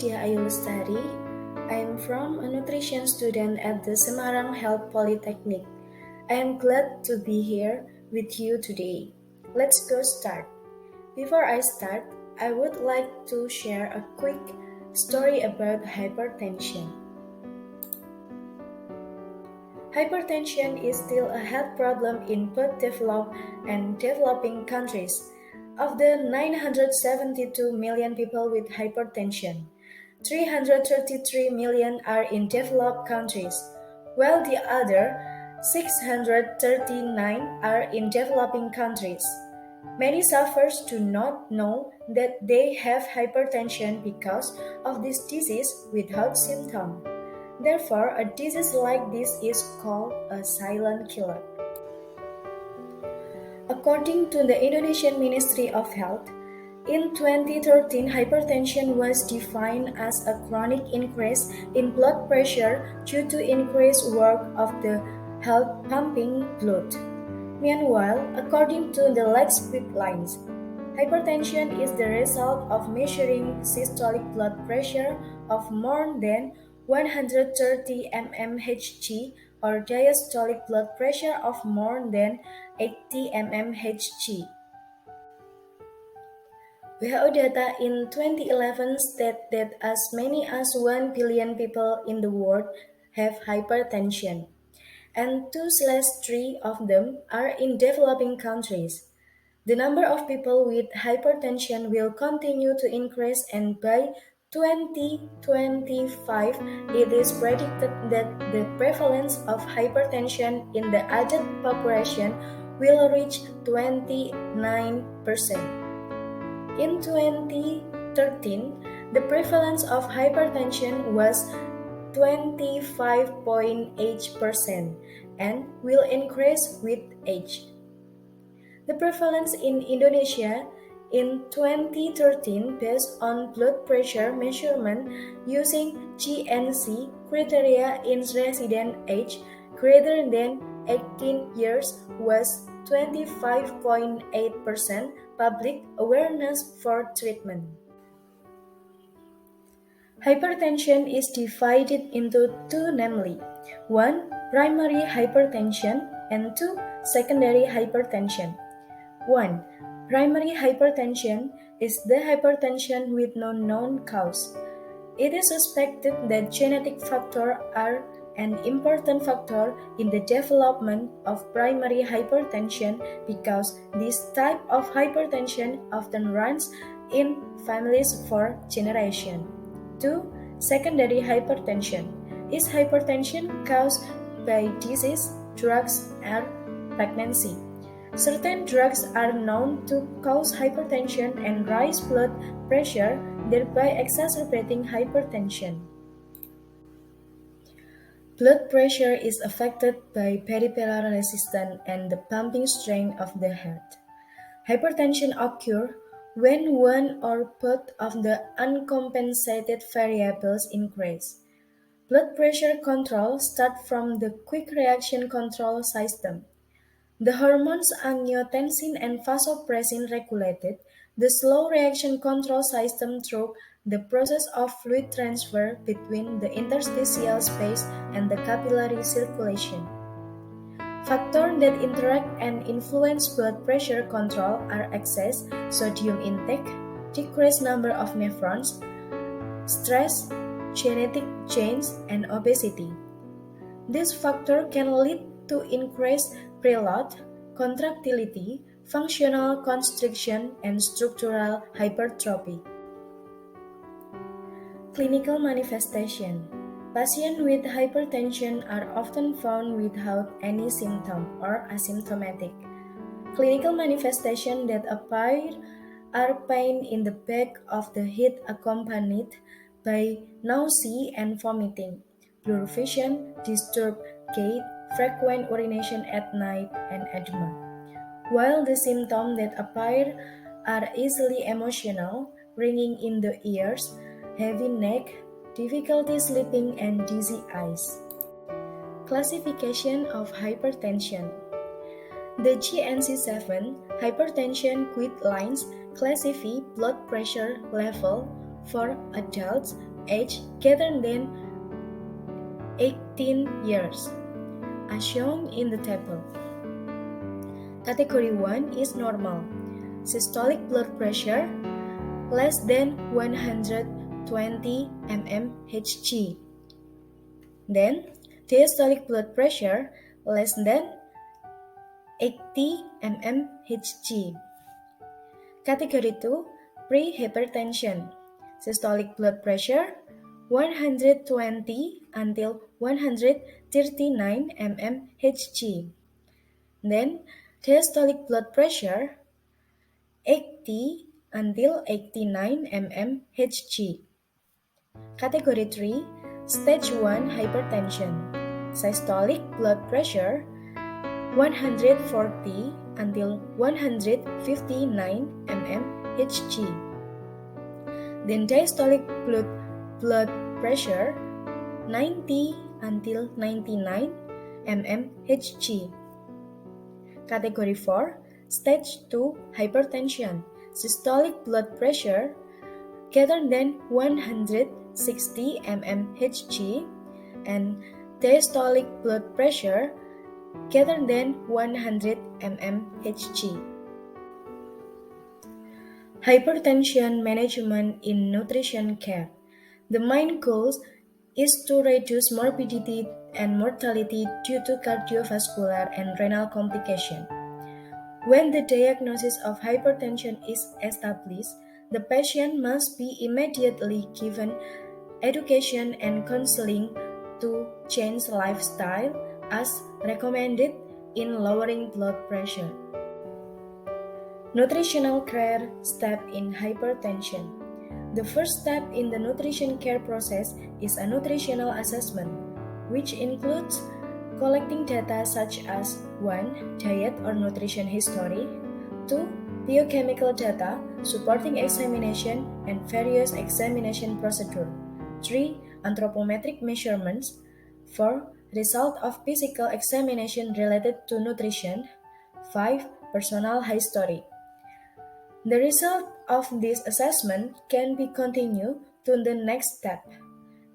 Dia Ayu Lestari. I am from a nutrition student at the Semarang Health Polytechnic. I am glad to be here with you today. Let's go start. Before I start, I would like to share a quick story about hypertension. Hypertension is still a health problem in both developed and developing countries. Of the 972 million people with hypertension, 333 million are in developed countries, while the other 639 are in developing countries. Many sufferers do not know that they have hypertension because of this disease without symptoms. Therefore, a disease like this is called a silent killer. According to the Indonesian Ministry of Health, in 2013, hypertension was defined as a chronic increase in blood pressure due to increased work of the heart pumping blood. Meanwhile, according to the Lex guidelines, hypertension is the result of measuring systolic blood pressure of more than 130 mmHg or diastolic blood pressure of more than 80 mmHg. WHO data in 2011 state that as many as 1 billion people in the world have hypertension, and 2/3 of them are in developing countries. The number of people with hypertension will continue to increase, and by 2025, it is predicted that the prevalence of hypertension in the adult population will reach 29%. In 2013, the prevalence of hypertension was 25.8% and will increase with age. The prevalence in Indonesia in 2013 based on blood pressure measurement using GNC criteria in resident age greater than 18 years was 25.8%. Public awareness for treatment. Hypertension is divided into two, namely 1. Primary hypertension and 2. Secondary hypertension. 1. Primary hypertension is the hypertension with no known cause. It is suspected that genetic factors are an important factor in the development of primary hypertension because this type of hypertension often runs in families for generations. 2. Secondary hypertension is hypertension caused by disease, drugs, or pregnancy. Certain drugs are known to cause hypertension and raise blood pressure, thereby exacerbating hypertension. Blood pressure is affected by peripheral resistance and the pumping strength of the heart. Hypertension occurs when one or both of the uncompensated variables increase. Blood pressure control starts from the quick reaction control system. The hormones angiotensin and vasopressin regulated the slow reaction control system through the process of fluid transfer between the interstitial space and the capillary circulation. Factors that interact and influence blood pressure control are excess sodium intake, decreased number of nephrons, stress, genetic change, and obesity. This factor can lead to increased preload, contractility, functional constriction, and structural hypertrophy. Clinical manifestation. Patients with hypertension are often found without any symptom or asymptomatic. Clinical manifestations that appear are pain in the back of the head accompanied by nausea and vomiting, blurred vision, disturbed gait, frequent urination at night, and edema. While the symptoms that appear are easily emotional, ringing in the ears, heavy neck, difficulty sleeping, and dizzy eyes. Classification of hypertension. The GNC7 hypertension guidelines classify blood pressure level for adults aged greater than 18 years, as shown in the table. Category 1 is normal. Systolic blood pressure less than 120 mmHg. Then, diastolic blood pressure less than 80 mmHg. Category 2, pre-hypertension. Systolic blood pressure 120 until 139 mmHg. Then, diastolic blood pressure 80 until 89 mmHg. Category 3, Stage 1 hypertension. Systolic blood pressure 140 until 159 mmHg. Then diastolic blood pressure 90 until 99 mmHg. Category 4, Stage 2 hypertension. Systolic blood pressure greater than 160 mmHg and diastolic blood pressure greater than 100 mmHg. Hypertension management in nutrition care. The main goal is to reduce morbidity and mortality due to cardiovascular and renal complications. When the diagnosis of hypertension is established, the patient must be immediately given education and counseling to change lifestyle as recommended in lowering blood pressure. Nutritional care step in hypertension. The first step in the nutrition care process is a nutritional assessment, which includes collecting data such as 1. Diet or nutrition history, 2. Biochemical data supporting examination and various examination procedure, 3. Anthropometric measurements, 4. Result of physical examination related to nutrition, 5. Personal history. The result of this assessment can be continued to the next step,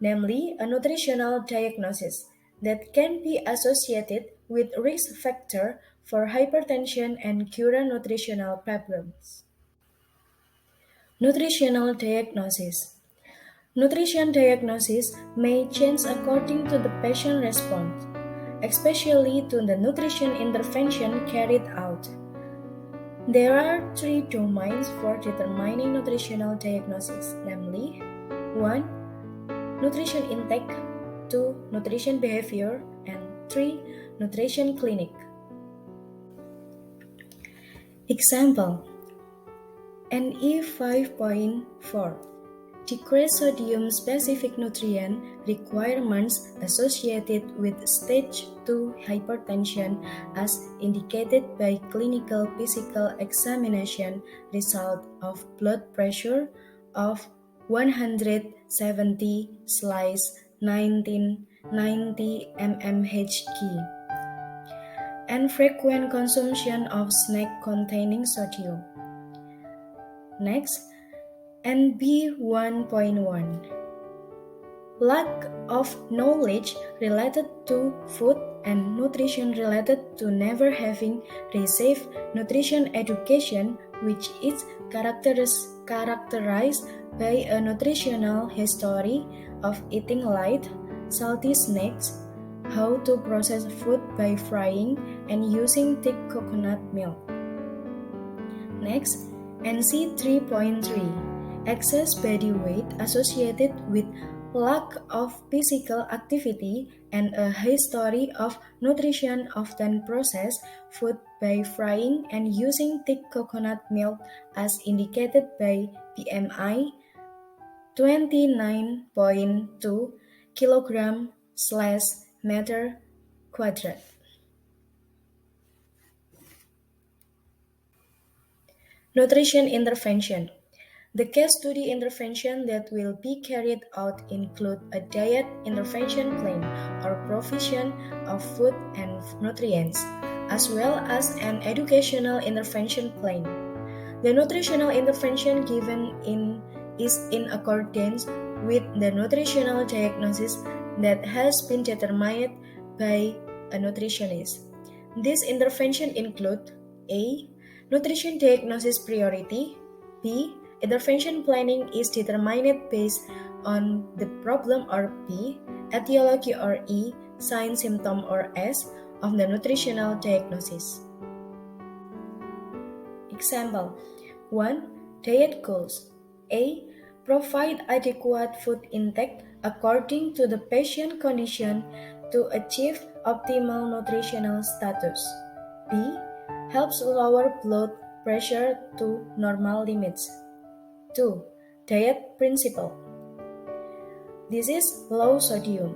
namely a nutritional diagnosis that can be associated with risk factor for hypertension and current nutritional problems. Nutritional diagnosis. Nutrition diagnosis may change according to the patient response, especially to the nutrition intervention carried out. There are 3 domains for determining nutritional diagnosis, namely 1. Nutrition intake, 2. Nutrition behavior, and 3. Nutrition clinic. Example: NE 5.4 Decrease sodium-specific nutrient requirements associated with stage 2 hypertension as indicated by clinical physical examination result of blood pressure of 170/1990 mmHg and frequent consumption of snack containing sodium. Next, NB 1.1 Lack of knowledge related to food and nutrition related to never having received nutrition education, which is characterized by a nutritional history of eating light, salty snacks, how to process food by frying and using thick coconut milk. Next, NC 3.3 Excess body weight associated with lack of physical activity and a history of nutrition often processed food by frying and using thick coconut milk as indicated by BMI 29.2 kg/meter quadrat. Nutrition intervention. The case study intervention that will be carried out include a diet intervention plan or provision of food and nutrients, as well as an educational intervention plan. The nutritional intervention given in is in accordance with the nutritional diagnosis that has been determined by a nutritionist. These interventions include A. Nutrition diagnosis priority. B. Intervention planning is determined based on the problem, or B. Etiology, or E. Sign, symptom, or S of the nutritional diagnosis. Example 1. Diet goals. A. Provide adequate food intake according to the patient condition to achieve optimal nutritional status. B. Helps lower blood pressure to normal limits. 2. Diet principle. This is low sodium.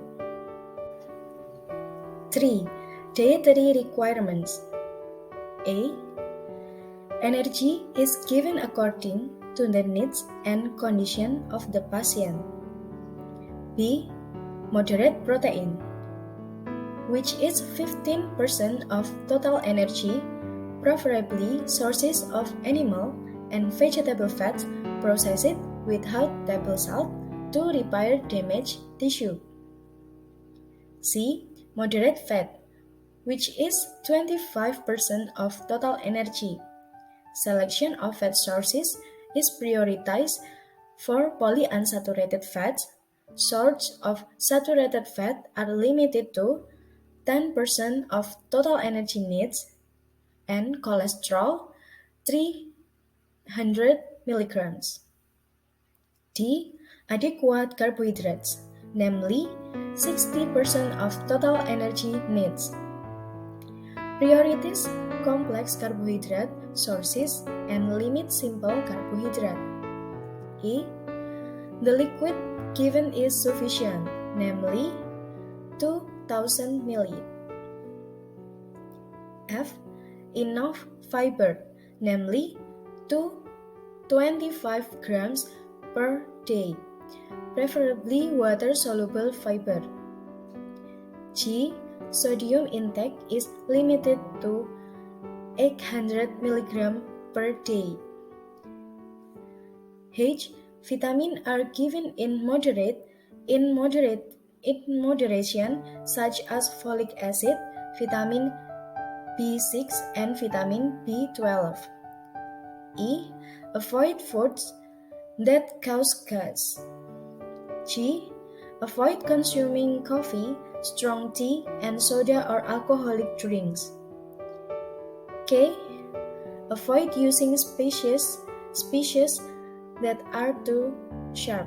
3. Dietary requirements. A. Energy is given according to the needs and condition of the patient. B. Moderate protein, which is 15% of total energy, preferably sources of animal and vegetable fats processed without table salt to repair damaged tissue. C. Moderate fat, which is 25% of total energy. Selection of fat sources is prioritized for polyunsaturated fats. Sources of saturated fat are limited to 10% of total energy needs, and cholesterol 300 milligrams. D. Adequate carbohydrates, namely 60% of total energy needs. Prioritize complex carbohydrate sources and limit simple carbohydrate. E. The liquid given is sufficient, namely 2000 ml. F. Enough fiber, namely 25 grams per day, preferably water-soluble fiber. G. Sodium intake is limited to 800 mg per day. H. Vitamins are given in moderation, such as folic acid, vitamin B6, and vitamin B12. E. Avoid foods that cause gas. G. Avoid consuming coffee, strong tea, and soda or alcoholic drinks. K. Avoid using species that are too sharp.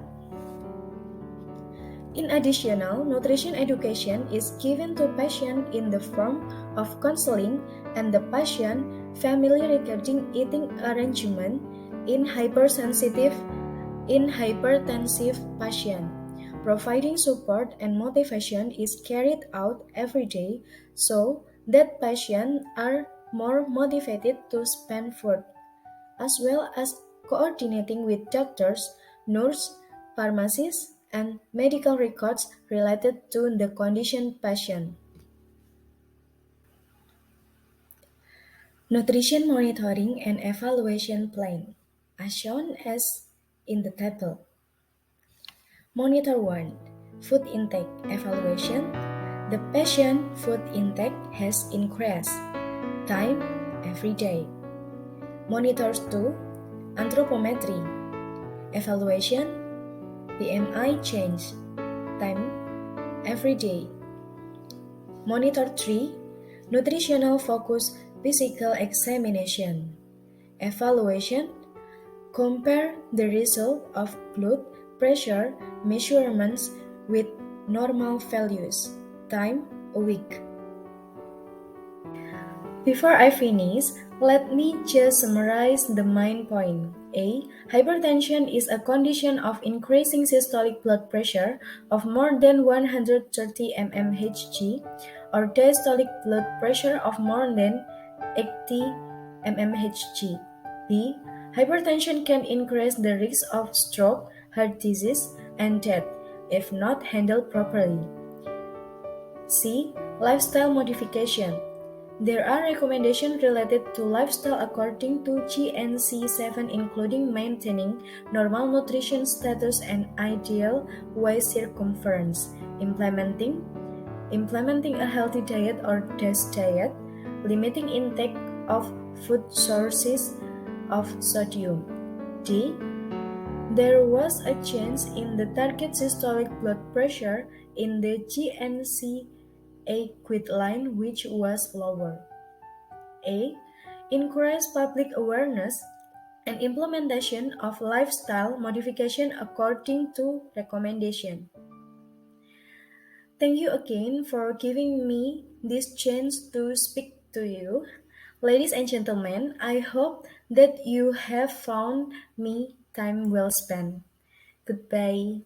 In addition, nutrition education is given to patients in the form of counseling and the patient family regarding eating arrangement in hypertensive patients. Providing support and motivation is carried out every day so that patients are more motivated to spend food, as well as coordinating with doctors, nurses, pharmacists, and medical records related to the condition patient. Nutrition monitoring and evaluation plan, as shown as in the table. Monitor 1. Food intake evaluation. The patient food intake has increased. Time every day. Monitor 2. Anthropometry evaluation. BMI change. Time every day. Monitor 3. Nutritional focus physical examination. Evaluation. Compare the result of blood pressure measurements with normal values. Time a week. Before I finish, let me just summarize the main point. A. Hypertension is a condition of increasing systolic blood pressure of more than 130 mmHg or diastolic blood pressure of more than 80 mmHg. B. Hypertension can increase the risk of stroke, heart disease, and death if not handled properly. C. Lifestyle modification. There are recommendations related to lifestyle according to GNC7, including maintaining normal nutrition status and ideal waist circumference, implementing a healthy diet or DASH diet, limiting intake of food sources of sodium. D. There was a change in the target systolic blood pressure in the GNC quit line, which was lower. A. Encourage public awareness and implementation of lifestyle modification according to recommendation. Thank you again for giving me this chance to speak to you. Ladies and gentlemen, I hope that you have found me time well spent. Goodbye.